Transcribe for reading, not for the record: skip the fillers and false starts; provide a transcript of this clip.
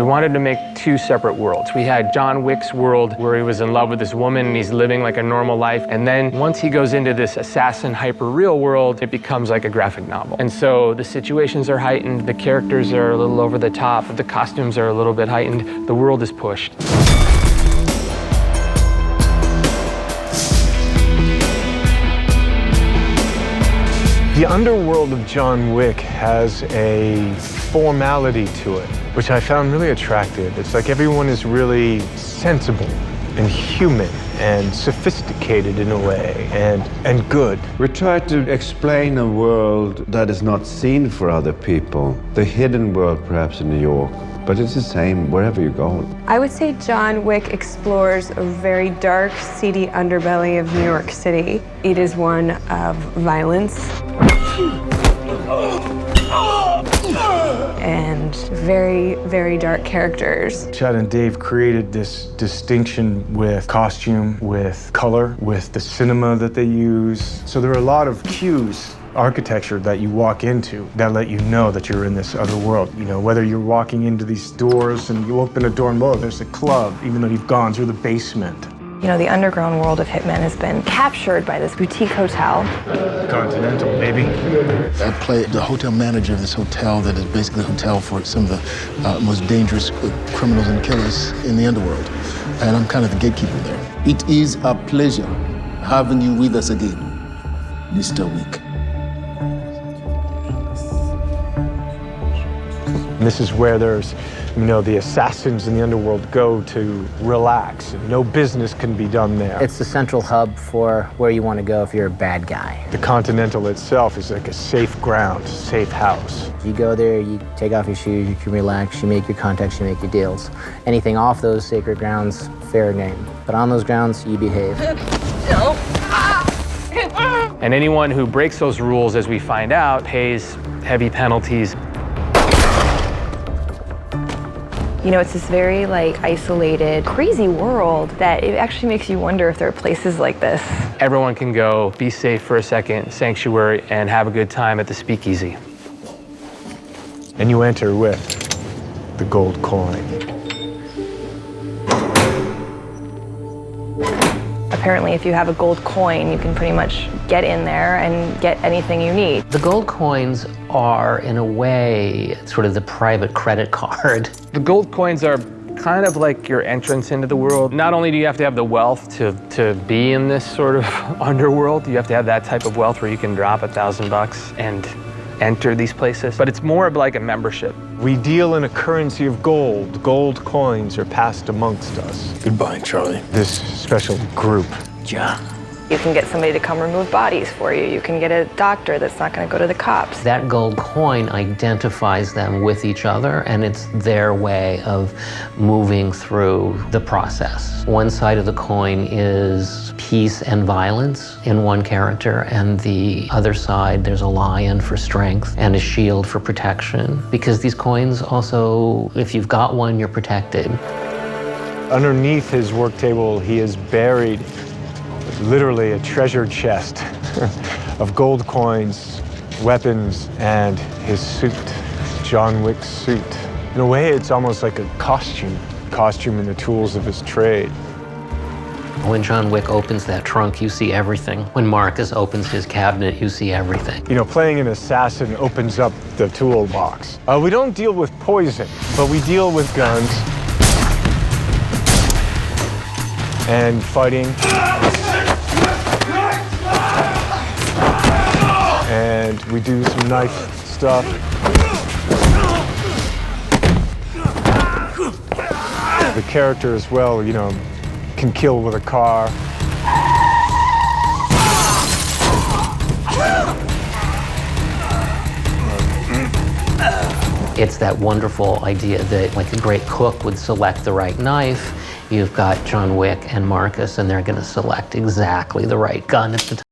We wanted to make two separate worlds. We had John Wick's world where he was in love with this woman and he's living like a normal life. And then once he goes into this assassin hyper-real world, it becomes like a graphic novel. And so the situations are heightened, the characters are a little over the top, the costumes are a little bit heightened, the world is pushed. The underworld of John Wick has a formality to it, which I found really attractive. It's like everyone is really sensible and human and sophisticated in a way, and good. We try to explain a world that is not seen for other people, the hidden world perhaps in New York, but it's the same wherever you go. I would say John Wick explores a very dark, seedy underbelly of New York City. It is one of violence and very, very dark characters. Chad and Dave created this distinction with costume, with color, with the cinema that they use. So there are a lot of cues, architecture that you walk into that let you know that you're in this other world. You know, whether you're walking into these doors and you open a door and, whoa, there's a club, even though you've gone through the basement. You know, the underground world of Hitman has been captured by this boutique hotel. Continental, maybe. I play the hotel manager of this hotel that is basically a hotel for some of the most dangerous criminals and killers in the underworld. And I'm kind of the gatekeeper there. It is a pleasure having you with us again, Mr. Wick. And this is where there's, you know, the assassins in the underworld go to relax. No business can be done there. It's the central hub for where you want to go if you're a bad guy. The Continental itself is like a safe ground, safe house. You go there, you take off your shoes, you can relax, you make your contacts, you make your deals. Anything off those sacred grounds, fair game. But on those grounds, you behave. And anyone who breaks those rules, as we find out, pays heavy penalties. You know, it's this very, like, isolated, crazy world that it actually makes you wonder if there are places like this. Everyone can go, be safe for a second, sanctuary, and have a good time at the speakeasy. And you enter with the gold coin. Apparently, if you have a gold coin, you can pretty much get in there and get anything you need. The gold coins are, in a way, sort of the private credit card. The gold coins are kind of like your entrance into the world. Not only do you have to have the wealth to be in this sort of underworld, you have to have that type of wealth where you can drop $1,000 and enter these places, but it's more of like a membership. We deal in a currency of gold. Gold coins are passed amongst us. Goodbye, Charlie. This special group. John. You can get somebody to come remove bodies for you. You can get a doctor that's not going to go to the cops. That gold coin identifies them with each other, and it's their way of moving through the process. One side of the coin is peace and violence in one character, and the other side, there's a lion for strength and a shield for protection. Because these coins also, if you've got one, you're protected. Underneath his work table, he is buried literally a treasure chest of gold coins, weapons, and his suit, John Wick's suit. In a way, it's almost like a costume and the tools of his trade. When John Wick opens that trunk, you see everything. When Marcus opens his cabinet, you see everything. You know, playing an assassin opens up the toolbox. We don't deal with poison, but we deal with guns and fighting. And we do some knife stuff. The character as well, you know, can kill with a car. It's that wonderful idea that, like a great cook would select the right knife. You've got John Wick and Marcus, and they're going to select exactly the right gun at the time.